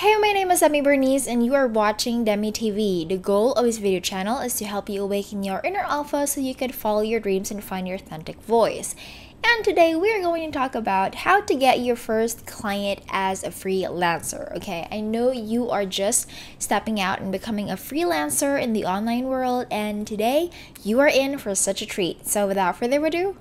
Hey, my name is Demi and you are watching Demi TV. The goal of this video channel is to help you awaken your inner alpha so you can follow your dreams and find your authentic voice. And today we are going to talk about how to get your first client as a freelancer. Okay, I know you are just stepping out and becoming a freelancer in the online world, and today you are in for such a treat. So without further ado,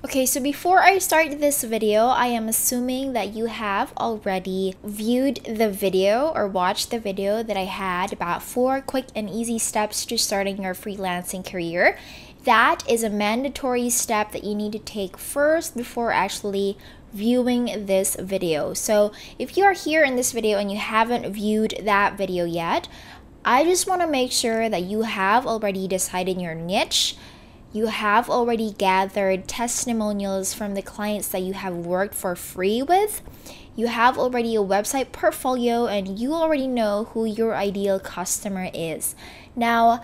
okay, so before I start this video, I am assuming that you have already viewed the video or watched the video that I had about 4 quick and easy steps to starting your freelancing career. That is a mandatory step that you need to take first before actually viewing this video. So if you are here in this video and you haven't viewed that video yet, I just want to make sure that you have already decided your niche. You have already gathered testimonials from the clients that you have worked for free with. You have already a website portfolio and you already know who your ideal customer is. Now,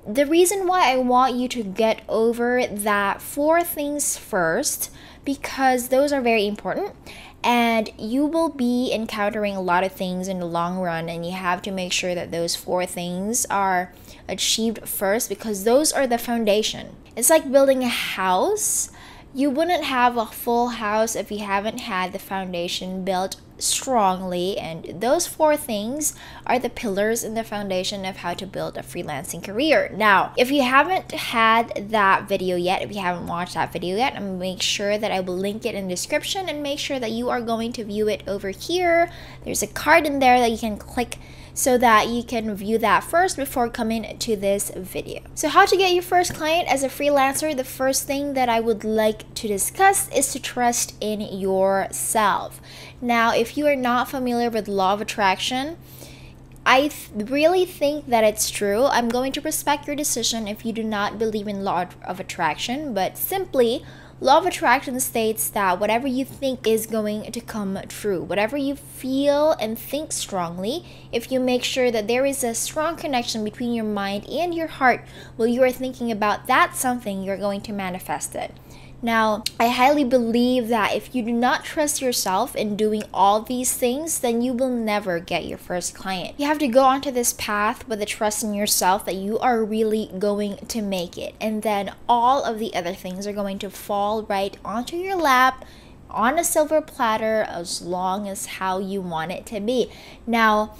the reason why I want you to get over that 4 things first, because those are very important. And you will be encountering a lot of things in the long run, and you have to make sure that those 4 things are achieved first, because those are the foundation. It's like building a house. You wouldn't have a full house if you haven't had the foundation built strongly, and those 4 things are the pillars in the foundation of how to build a freelancing career. Now, if you haven't had that video yet, if you haven't watched that video yet, I'm gonna make sure that I will link it in the description, and make sure that you are going to view it over here. There's a card in there that you can click so that you can view that first before coming to this video. So how to get your first client as a freelancer, the first thing that I would like to discuss is to trust in yourself. Now, if you are not familiar with law of attraction, I really think that it's true. I'm going to respect your decision if you do not believe in law of attraction, but simply, law of attraction states that whatever you think is going to come true. Whatever you feel and think strongly, if you make sure that there is a strong connection between your mind and your heart while you are thinking about that something, you're going to manifest it. Now, I highly believe that if you do not trust yourself in doing all these things, then you will never get your first client. You have to go onto this path with the trust in yourself that you are really going to make it. And then all of the other things are going to fall right onto your lap on a silver platter, as long as how you want it to be. Now,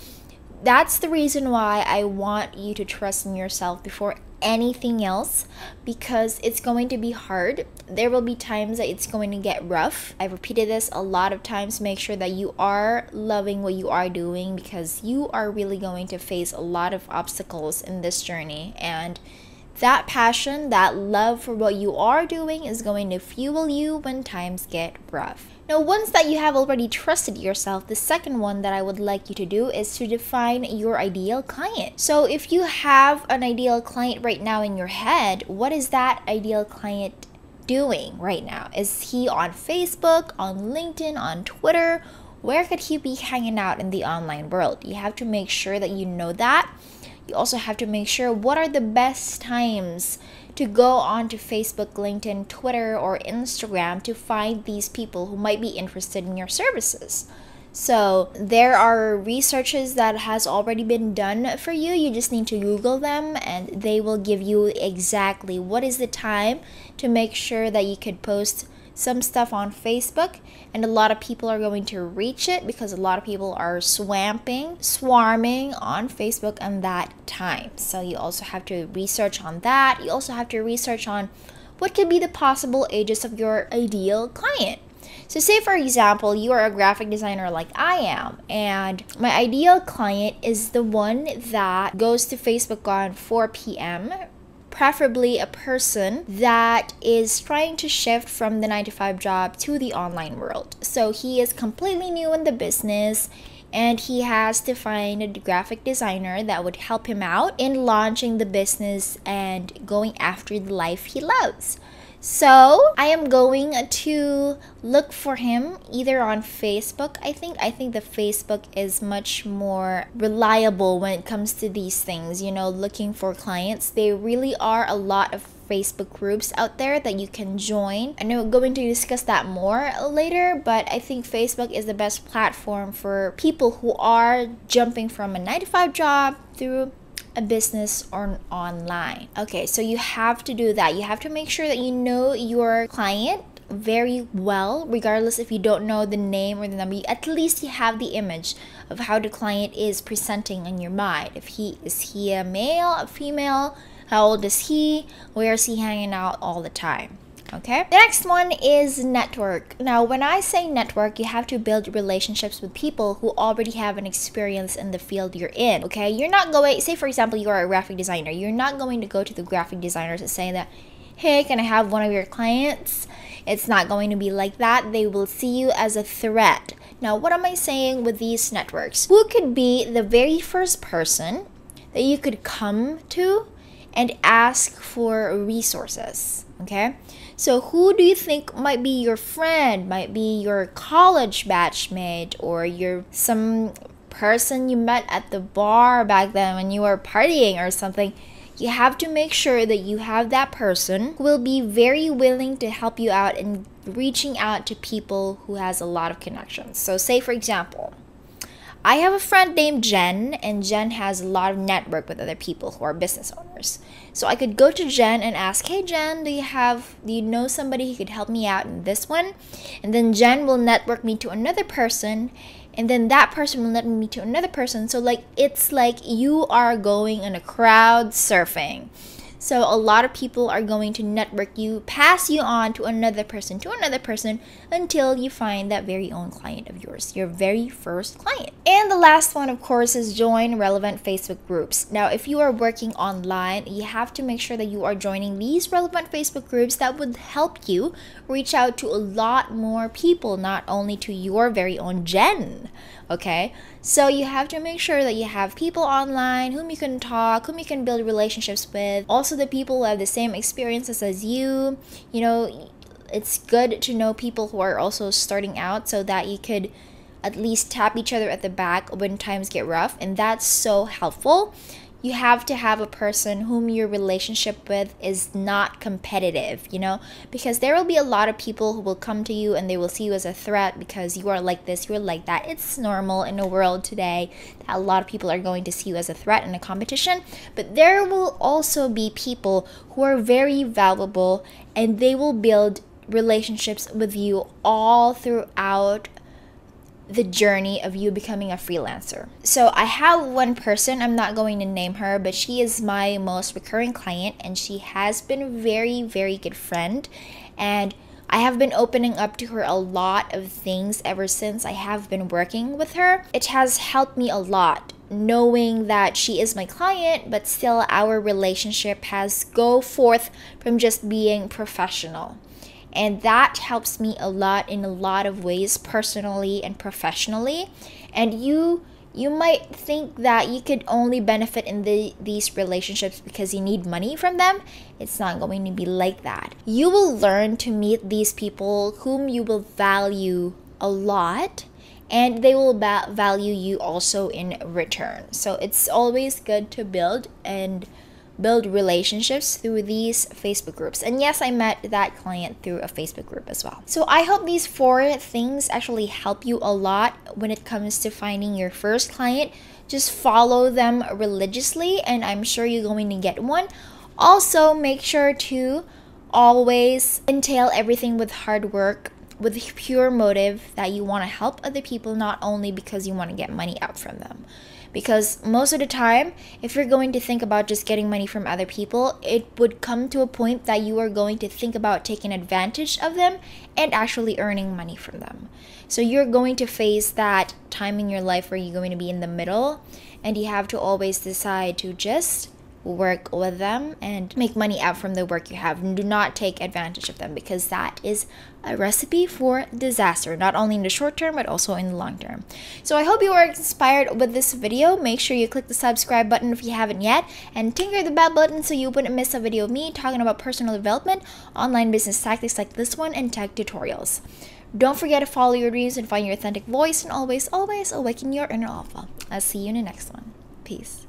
that's the reason why I want you to trust in yourself before anything else, because it's going to be hard. There will be times that it's going to get rough. I've repeated this a lot of times. Make sure that you are loving what you are doing, because you are really going to face a lot of obstacles in this journey, and that passion, that love for what you are doing is going to fuel you when times get rough. Now, once that you have already trusted yourself, the second one that I would like you to do is to define your ideal client. So if you have an ideal client right now in your head, what is that ideal client doing right now? Is he on Facebook, on LinkedIn, on Twitter? Where could he be hanging out in the online world? You have to make sure that you know that. You also have to make sure what are the best times to go on to Facebook, LinkedIn, Twitter, or Instagram to find these people who might be interested in your services. So there are researches that has already been done for you. You just need to Google them, and they will give you exactly what is the time to make sure that you could post some stuff on Facebook, and a lot of people are going to reach it because a lot of people are swarming on Facebook at that time. So you also have to research on that. You also have to research on what could be the possible ages of your ideal client. So say, for example, you are a graphic designer like I am, and my ideal client is the one that goes to Facebook on 4 p.m., preferably a person that is trying to shift from the 9-to-5 job to the online world. So he is completely new in the business, and he has to find a graphic designer that would help him out in launching the business and going after the life he loves. So I am going to look for him either on Facebook. I think the Facebook is much more reliable when it comes to these things, you know, looking for clients. There really are a lot of Facebook groups out there that you can join. I know I'm going to discuss that more later, but I think Facebook is the best platform for people who are jumping from a 9-to-5 job through a business or online. Okay, so you have to do that. You have to make sure that you know your client very well, regardless if you don't know the name or the number. At least you have the image of how the client is presenting in your mind. If is he a male, a female? How old is he? Where is he hanging out all the time? Okay. The next one is network. Now, when I say network, you have to build relationships with people who already have an experience in the field you're in. Okay. You're not going, say for example, you are a graphic designer. You're not going to go to the graphic designers and say that, hey, can I have one of your clients? It's not going to be like that. They will see you as a threat. Now, what am I saying with these networks? Who could be the very first person that you could come to and ask for resources? Okay. So who do you think might be your friend, might be your college batchmate, or some person you met at the bar back then when you were partying or something? You have to make sure that you have that person who will be very willing to help you out in reaching out to people who has a lot of connections. So say for example, I have a friend named Jen, and Jen has a lot of network with other people who are business owners. So I could go to Jen and ask, hey Jen, do you know somebody who could help me out in this one? And then Jen will network me to another person, and then that person will network me to another person. So like it's like you are going on a crowd surfing. So a lot of people are going to network you, pass you on to another person, until you find that very own client of yours, your very first client. And the last one, of course, is join relevant Facebook groups. Now, if you are working online, you have to make sure that you are joining these relevant Facebook groups that would help you reach out to a lot more people, not only to your very own Jen. Okay, so you have to make sure that you have people online whom you can talk, whom you can build relationships with. Also, the people who have the same experiences as you. You know, it's good to know people who are also starting out so that you could at least tap each other at the back when times get rough, and that's so helpful. You have to have a person whom your relationship with is not competitive, you know, because there will be a lot of people who will come to you and they will see you as a threat because you are like this, you are like that. It's normal in the world today that a lot of people are going to see you as a threat in a competition, but there will also be people who are very valuable and they will build relationships with you all throughout the journey of you becoming a freelancer. So I have one person, I'm not going to name her, but she is my most recurring client and she has been a very, very good friend. And I have been opening up to her a lot of things ever since I have been working with her. It has helped me a lot knowing that she is my client, but still our relationship has go forth from just being professional. And that helps me a lot in a lot of ways, personally and professionally. And you might think that you could only benefit in these relationships because you need money from them. It's not going to be like that. You will learn to meet these people whom you will value a lot, and they will value you also in return. So it's always good to build relationships through these Facebook groups. And yes, I met that client through a Facebook group as well. So I hope these 4 things actually help you a lot when it comes to finding your first client. Just follow them religiously and I'm sure you're going to get one. Also, make sure to always entail everything with hard work, with pure motive that you want to help other people, not only because you want to get money out from them. Because most of the time, if you're going to think about just getting money from other people, it would come to a point that you are going to think about taking advantage of them and actually earning money from them. So you're going to face that time in your life where you're going to be in the middle, and you have to always decide to just work with them and make money out from the work you have. Do not take advantage of them, because that is a recipe for disaster, not only in the short term but also in the long term. So I hope you were inspired with this video. Make sure you click the subscribe button if you haven't yet, and tinker the bell button so you wouldn't miss a video of me talking about personal development, online business tactics like this one, and tech tutorials. Don't forget to follow your dreams and find your authentic voice, and always awaken your inner alpha. I'll see you in the next one. Peace.